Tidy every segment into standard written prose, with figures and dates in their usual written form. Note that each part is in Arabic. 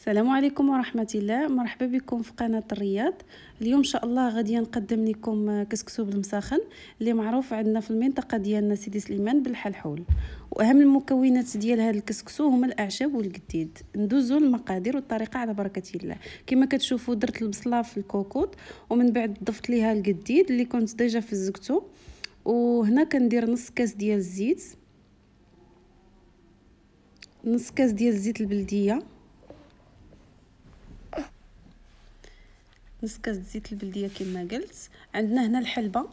السلام عليكم ورحمة الله. مرحبا بكم في قناة الرياض. اليوم ان شاء الله غادي نقدم لكم كسكسو بالمساخن اللي معروف عندنا في المنطقة ديالنا سيدي سليمان بالحلحول. واهم المكونات ديال هذا الكسكسو هما الاعشاب والقديد. ندوزو المقادير والطريقة على بركة الله. كما كتشوفوا درت البصله في الكوكوط ومن بعد ضفت ليها القديد اللي كنت ديجا فزقته، وهنا كندير نص كاس ديال الزيت، نص كاس ديال الزيت البلديه، نص كاس زيت البلديه كما قلت. عندنا هنا الحلبه،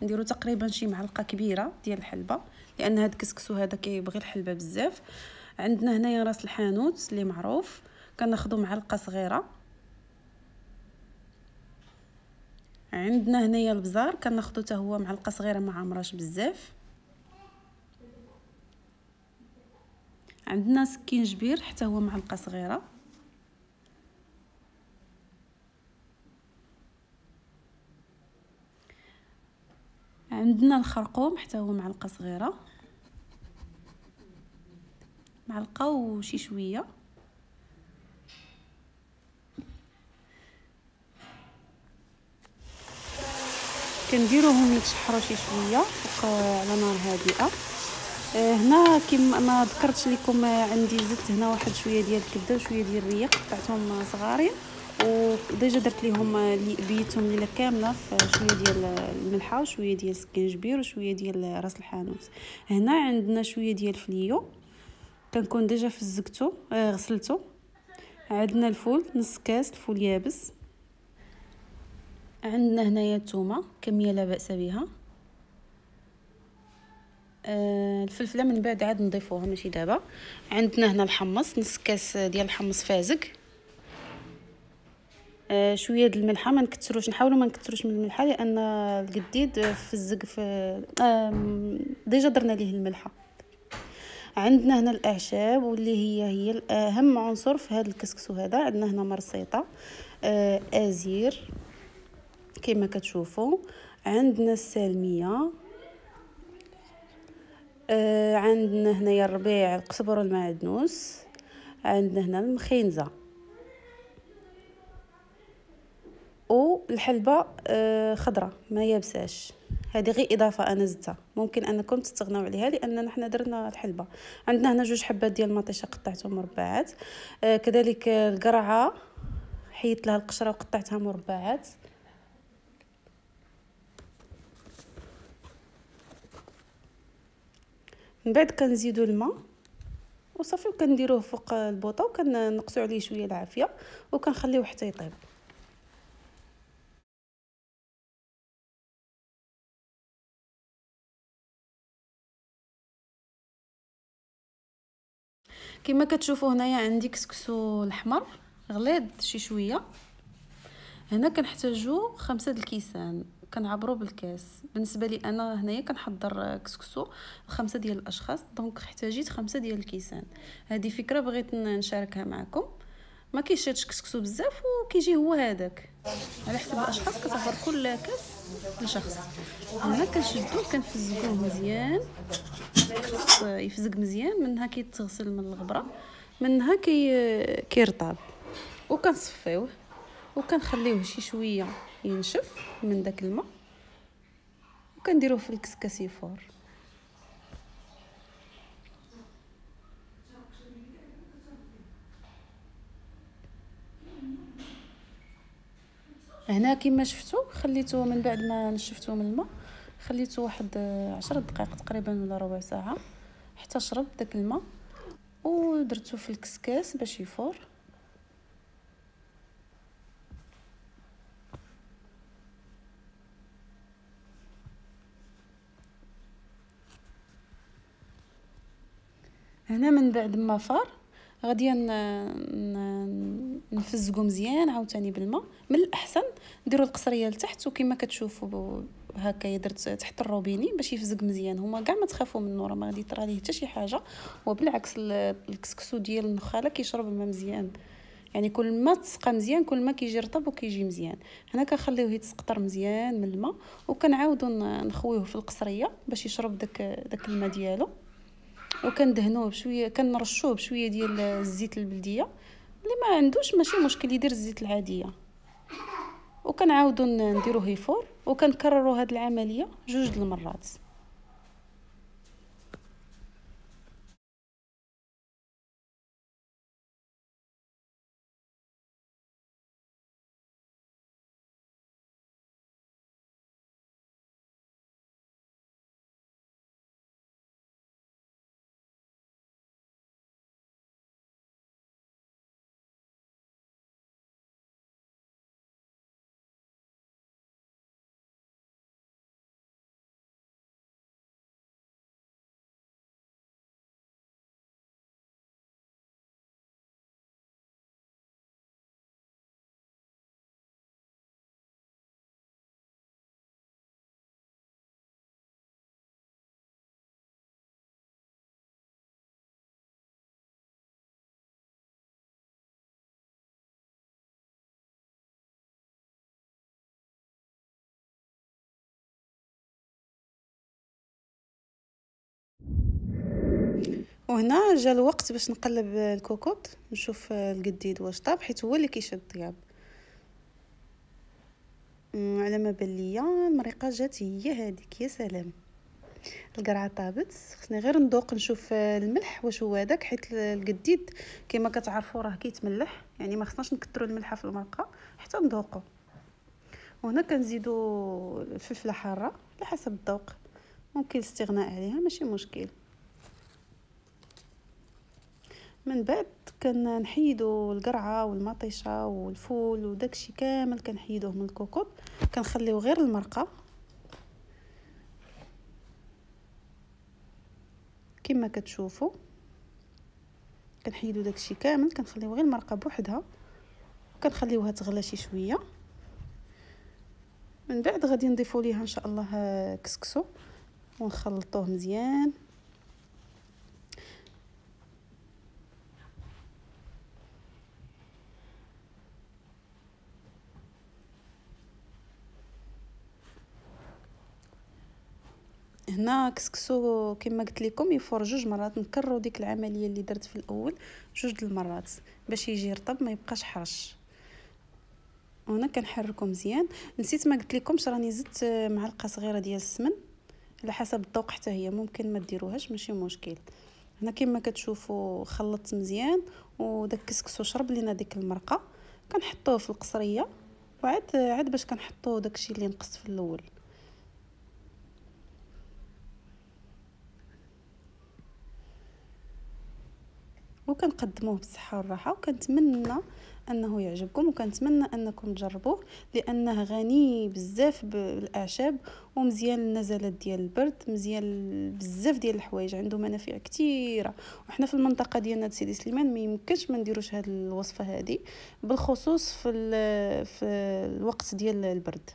نديرو تقريبا شي معلقه كبيره ديال الحلبه لان هاد الكسكسو هذا كيبغي الحلبه بزاف. عندنا هنايا راس الحانوت اللي معروف كناخذو معلقه صغيره. عندنا هنايا البزار كناخذو حتى هو معلقه صغيره ما عمراش بزاف. عندنا سكينجبير حتى هو معلقه صغيره. عندنا الخرقوم حتى هو معلقه صغيره، معلقه وشي شويه. كنديروهم يتشحروا شي شويه فوق على نار هادئه. هنا كما ما ذكرتش لكم عندي زدت هنا واحد شويه ديال الكبده وشويه ديال الريق قطعتهم صغارين، وديجا درت ليهم بيتهم ليله كامله في شويه ديال الملحه وشويه ديال السكينجبير وشويه ديال راس الحانوت. هنا عندنا شويه ديال الفليو كنكون ديجا فزقته غسلته. عندنا الفول نص كاس الفول يابس. عندنا هنايا الثومه كميه لا باس بها. الفلفله من بعد عاد نضيفوها ماشي دابا. عندنا هنا الحمص نص كاس ديال الحمص فازق. شويه د الملحه، ما نكثروش، نحاولوا ما نكثروش من الملحه لان القديد فزق في ديجا درنا ليه الملحه. عندنا هنا الاعشاب واللي هي اهم عنصر في هذا الكسكسو هذا. عندنا هنا مرسيطه، ازير كما كتشوفوا. عندنا السالميه، عندنا هنايا الربيع، القزبر والمعدنوس. عندنا هنا المخينزه والحلبه خضراء ما يابساش، هذه غير اضافه انا زدتها، ممكن انكم تستغنوا عليها لان نحنا درنا الحلبه. عندنا هنا جوج حبات ديال المطيشه قطعتهم مربعات. كذلك القرعه حيدت لها القشره وقطعتها مربعات. من بعد كنزيدوا الماء وصافي وكنديروه فوق البوطه وكنقصوا عليه شويه العافيه وكنخليوه حتى يطيب. كما كتشوفوا هنايا عندي كسكسو الاحمر غليظ شي شويه. هنا كنحتاجو 5 الكيسان كنعبرو بالكاس. بالنسبه لي انا هنايا كنحضر كسكسو 5 ديال الاشخاص، دونك احتاجيت 5 ديال الكيسان. هذه فكره بغيت نشاركها معكم. ما كيشادش كسكسو بزاف وكيجي هو هذاك على حسب الاشخاص. كتعبر كل كاس لشخص. هنا كنشدوه كنفزقوه مزيان، يفزق مزيان، منها كيتغسل من الغبره، منها كيرطاب، وكنصفيوه وكنخليوه شي شويه ينشف من داك الماء وكنديروه في الكسكسيفور. هنا كما شفتوا خليته من بعد ما نشفتوه من الماء، خليته واحد 10 دقائق تقريبا ولا ربع ساعه حتى شرب داك الماء، ودرتو في الكسكاس باش يفور. هنا من بعد ما فار غادي نفزقو مزيان عاوتاني بالماء. من الاحسن نديروا القصريه لتحت، وكما كتشوفوا هكايا درت تحت الروبيني باش يفزق مزيان. هما كاع ما تخافوا منه، راه ما غادي يطرى ليه حتى شي حاجه، وبالعكس الكسكسو ديال النخاله كيشرب الماء مزيان، يعني كل ما تسقى مزيان كل ما كيجي رطب وكيجي مزيان. هنا كنخليوه يتسقطر مزيان من الماء وكنعاودوا نخويوه في القصريه باش يشرب داك الماء ديالو، وكندهنوه بشويه، كنرشوه بشويه ديال الزيت البلديه اللي ما عندوش ماشي مشكل يدير الزيت العاديه. وكنعاودو نديرو هيفور وكنكرروا هاد العمليه 2 المرات. وهنا جا الوقت باش نقلب الكوكوط نشوف القديد واش طاب، حيت هو اللي كيشد الطياب. على ما بان ليا المريقه جات هي هذيك. يا سلام، القرعه طابت. خصني غير ندوق نشوف الملح واش هو هذاك، حيت القديد كما كتعرفوا راه كيتملح، يعني ما خصناش نكثروا الملحه في المرقه حتى نذوقوا. وهنا كنزيدوا الفلفله حاره على حسب الذوق، ممكن الاستغناء عليها ماشي مشكل. من بعد كنحيدوا القرعه والمطيشه والفول وداكشي كامل كنحيدوه من الكوكوط، كنخليو غير المرقه كما كتشوفوا. كنحيدوا داكشي كامل كنخليو غير المرقه بوحدها، كنخليوها تغلى شي شويه. من بعد غادي نضيفوا ليها ان شاء الله كسكسو ونخلطوه مزيان. هنا كسكسو كما قلت لكم يفور 2 مرات، نكرروا ديك العمليه اللي درت في الاول 2 المرات باش يجي رطب ما يبقاش حرش. وهنا كنحركو مزيان. نسيت ما قلت لكمش راني زدت معلقه صغيره ديال السمن على حسب الذوق، حتى هي ممكن ما ديروهاش ماشي مشكل. هنا كما كتشوفوا خلطت مزيان وداك الكسكسو شرب لينا ديك المرقه. كنحطوه في القصريه وعاد باش كنحطوا داكشي اللي نقص في الاول. وكنقدموه بالصحه والراحه، وكنتمنى انه يعجبكم، وكنتمنى انكم تجربوه لانه غني بزاف بالاعشاب ومزيان للنزلات ديال البرد، مزيان بزاف ديال الحوايج، عنده منافع كثيره. وحنا في المنطقه ديالنا سيدي سليمان ما يمكنش ما نديروش هذه الوصفه هذه، بالخصوص في الوقت ديال البرد.